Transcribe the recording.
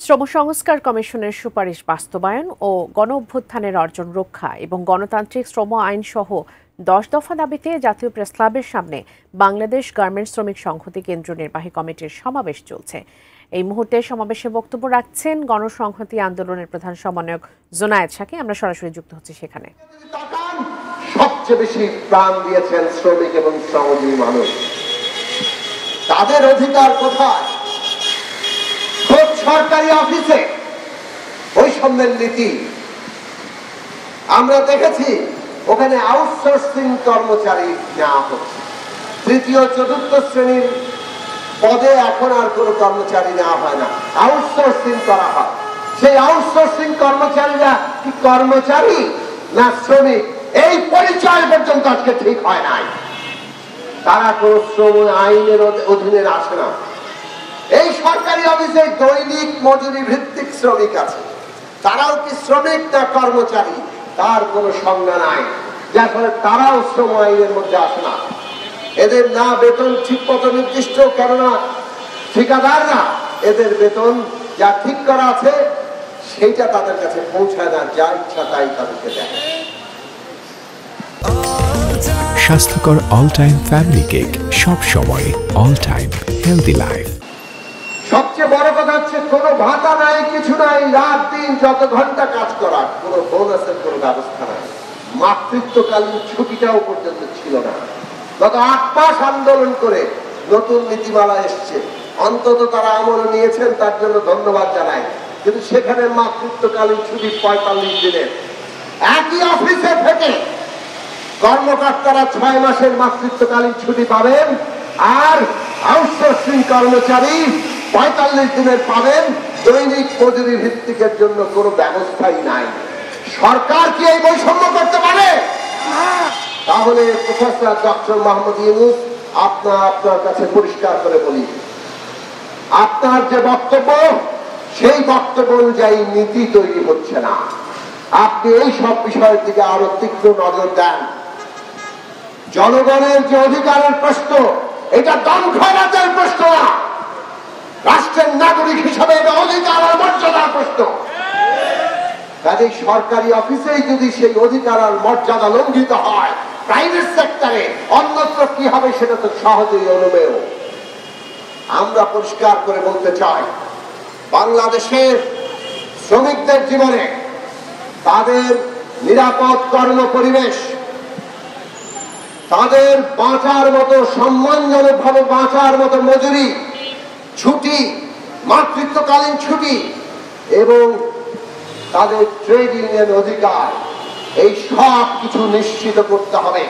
শ্রম সংস্কার কমিশনের সুপারিশ বাস্তবায়ন ও গণঅভ্যুত্থানের অর্জন রক্ষা এবং গণতান্ত্রিক শ্রম আইন সহ 10 দফা দাবিতে জাতীয় প্রেসক্লাবের সামনে বাংলাদেশ গার্মেন্টস শ্রমিক সংহতি কেন্দ্রীয় নির্বাহী কমিটির সমাবেশ চলছে। এই মুহূর্তে সমাবেশে বক্তব্য রাখছেন গণসংহতি আন্দোলনের প্রধান সমন্বয়ক জোনায়েদ সাকি। আমরা সরাসরি যুক্ত হচ্ছি সেখানে। সবচেয়ে বেশি প্রাণ দিয়েছেন শ্রমিক এবং শ্রমজীবী মানুষ। তাদের অধিকার কোথায়? সরকারি অফিসে বৈষম্যের নীতি আমরা দেখেছি, ওখানে আউটসোর্সিং কর্মচারী নেওয়া হচ্ছে। তৃতীয় চতুর্থ শ্রেণীর পদে এখন আর কোনো কর্মচারী নেওয়া হয় না, আউটসোর্সিং করা হয়। সেই আউটসোর্সিং কর্মচারীরা কি কর্মচারী না শ্রমিক, এই পরিচয় পর্যন্ত আজকে ঠিক হয় নাই। তারা কোন শ্রম আইনের অধীনে আসে না। এই সরকারি অফিসে দৈনিক মজুরি ভিত্তিক শ্রমিক আছে, তারাও কি শ্রমিক না কর্মচারী তার কোনো সংজ্ঞা নাই, যার ফলে তারাও শ্রম আইনের মধ্যে আসে না। এদের না বেতন ঠিক মতো নির্দিষ্ট, কেননা ঠিকাদাররা এদের বেতন যা ঠিক করা আছে সেইটা তাদের কাছে পৌঁছায় না, যা ইচ্ছা তাই তাদেরকে দেয়। স্বাস্থ্যকর অল টাইম ফ্যামিলি কেক, সব সময় অল টাইম হেলদি লাইফ। সবচেয়ে বড় কথা হচ্ছে কোনো ভাতা নাই, কিছু নাই, রাত দিন যত ঘন্টা কাজ করা, কোনো বোনাসের কোনো ব্যবস্থা নাই। মাতৃত্বকালীন ছুটিটাও পর্যন্ত ছিল না। গত 8 মাস আন্দোলন করে নতুন নীতিমালা এসছে, অন্তত তারা আমল নিয়েছেন, তার জন্য ধন্যবাদ জানাই। কিন্তু সেখানে মাতৃত্বকালীন ছুটি 45 দিনের। একই অফিসে থেকে কর্মকর্তারা 6 মাসের মাতৃত্বকালীন ছুটি পাবেন, আর আউটসোর্সিং কর্মচারী 45 দিনের পাবেন। দৈনিক মজুরি ভিত্তিকের জন্য কোনো ব্যবস্থাই নাই। সরকার কি এই বৈষম্য করতে পারে? তাহলে প্রফেসর ডক্টর মোহাম্মদ ইউনূস, আপনার কাছে পরিষ্কার করে বলি, আপনার যে বক্তব্য সেই বক্তব্য অনুযায়ী নীতি তৈরি হচ্ছে না। আপনি এই সব বিষয়ের দিকে আরো তীক্ষ্ণ নজর দেন। জনগণের যে অধিকারের প্রশ্ন, এটা দমখরাতের প্রশ্ন না, রাষ্ট্রের নাগরিক হিসাবে এটা অধিকার আর মর্যাদার প্রশ্ন। কাজে সরকারি অফিসেই যদি সেই অধিকার আর মর্যাদা লঙ্ঘিত হয়, প্রাইভেট সেক্টরে অন্যত্র কি হবে সেটা তো সহজেই অনুমেয়। আমরা পরিষ্কার করে বলতে চাই, বাংলাদেশের শ্রমিকদের জীবনে তাদের নিরাপদ কর্ম পরিবেশ, তাদের বাঁচার মতো সম্মানজনক ভাবে বাঁচার মতো মজুরি, ছুটি, মাতৃত্বকালীন ছুটি এবং তাদের ট্রেড ইউনিয়ন অধিকার, এই সব কিছু নিশ্চিত করতে হবে।